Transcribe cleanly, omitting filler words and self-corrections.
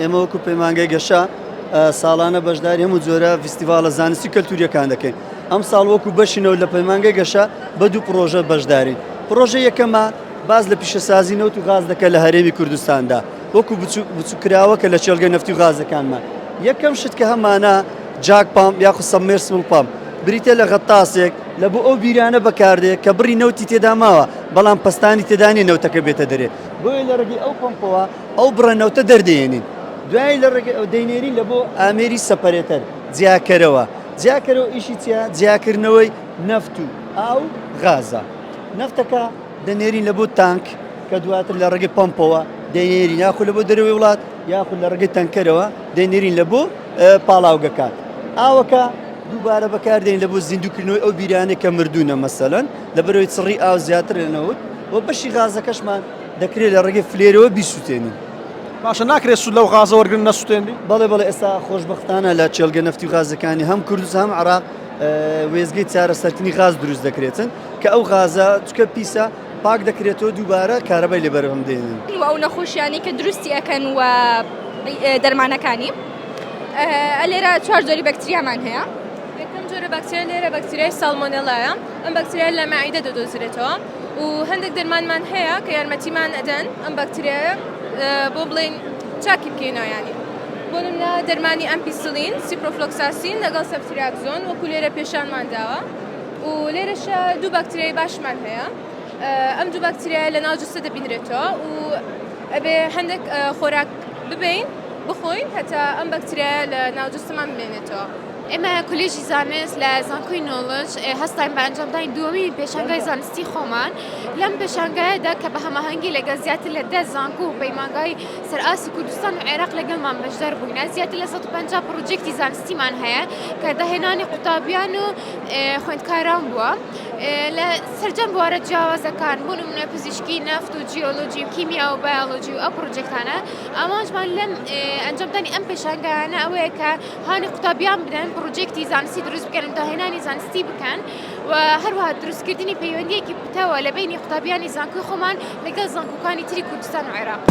ئێمە وەکو پەیمانگای گەشە ساڵانە بەشداری هەموو جۆرە فستیڤالە زانستی کەلتوریەکان دەکەین. ئەم ساڵ وەکو بەشینەوە لە پەیمانگای گەشە بە دوو پرۆژە بەشدارین. پرۆژە یەکەمە باز لە پیشەسازی نەوت و غاز دەکە لە هەرێمی کوردستاندا وەکو بچووکراوەکە لە چێلگەی نەفتی و غازەکانمان. یەکەم شت کە هەمانە جاک پام یاخود سەبمێرسیبڵ پام بریتە لە غەتاسێک لە بۆ ئەو بیرانە بەکاردێت کە بڕی نەوتی تێدا ماوە بەڵام پستانی تێدانی نەوتەکە بێتە دەرێ بۆیە لە ڕێگەی ئەو پمپەوە ئەو بڕە نەوتە دەردێنین. دوای لە ڕێگەی ئەو دەینێرین لە بۆ ئامێری سەپەرێتەر جیاکەرەوە. جیاکەرەوە ئیشی چیە؟ جیاکردنەوەی نەفت و ئاو غازە. نەفتەکە دەنێرین لە بۆ تانک کە دواتر لە ڕێگەی پمپەوە دەینێرین یاخود لە بۆ دەرەوەی وڵات یاخود لە ڕێگەی تەنکەرەوە دەینێرین لە بۆ پاڵاوگەکان. ئاوەکە دووبارە بەکاردێن لە بۆ زیندوکردنەوەی ئەو بیرانێک کە مردوونە مەسەلەن لە بەرەوەی چڕی ئاو زیاتر لەنەوت و بەشی غازەکەشمان دەکرێت لە ڕێگەی فلێرەوە بیسووتێنین. باشە ناکرێت سود لەو غازە وەرگن نەسووتێنی؟ بەڵێ بەڵێ ئێستا خۆشبەختانە لە چێلگە نەفتی و غازەکانی هەم کوردستان هەم عێراق وێزگەی چارەسەرکردنی غاز دروست دەکرێتن کە ئەو غازە چکە پیسە پاک دەکرێتەوە دووبارە کارەبای لێبەرەوەم دێنن. ئەو نەخۆشیانی کە دروستی ئەەکەن و دەرمانەکانی لێرە چوار جۆری بەکتریامان هەیە. یەکەم جۆرە بەکتریا لێرە بەکتریای سالمۆنێلایە. ئەم بەکتریا لە مەعیدە دەدۆزرێتەوە و هەندێک دەرمانمان هەیە کە یارمەتیمان ئەدەن ئەم بەکتریایە بۆ بڵێن چاکی بکەینەوە ینی. بۆ نمونە دەرمانی ئەمپیسلین، سیپرۆفلۆکساسین لەگەڵ سەفتریاکزۆن وەکو لێرە پێشانمان داوە و لێرەشە دوو بەکتریای باشمان هەیە. ئەم دوو بەکتریای لە ناو جوستە دەبینرێتەوە و ئەبێ هەندێک خۆراک ببین بخۆین هەتا ئەم بەکتریایە لە ناو جوستەمان بمێنێتەوە. ئێمە کولێژی زانست لە زانکۆی نۆڵژ هەستاین بە ئەنجامدانی دووەمی پێشانگای زانستی خۆمان. لەم پێشانگایەدا کە بە هەماهەنگی لەگەڵ زیاتر لە 10 زانکۆ و پەیمانگای سەرئاستی کوردستان و عێراق لەگەڵمان بەشدار بووینە. زیاتر لە 150 پرۆجێکتی زانستیمان هەیە کە داهێنانی قوتابیان و خوێندکاران بووە لە سەرجەم بوارە جیاوازەکان بۆ نمونە پزیشکی نەفت و جیۆلۆجی و کیمیا و بایۆلۆجی و ئەو پرۆجێکتانە. ئاماژمان لەم ئەنجامدانی ئەم پێشانگایانە ئەوەیە کە هانی قوتابیان بدەن پرۆجێکتی زانستی دروست بکەن و داهێنانی زانستی بکەن و هەروەها دروستکردنی پەیوەندیەکی بتەوە لە بینی قوتابیانی زانکۆی خۆمان لەگەڵ زانکۆکانی تری کوردستان و عێراق.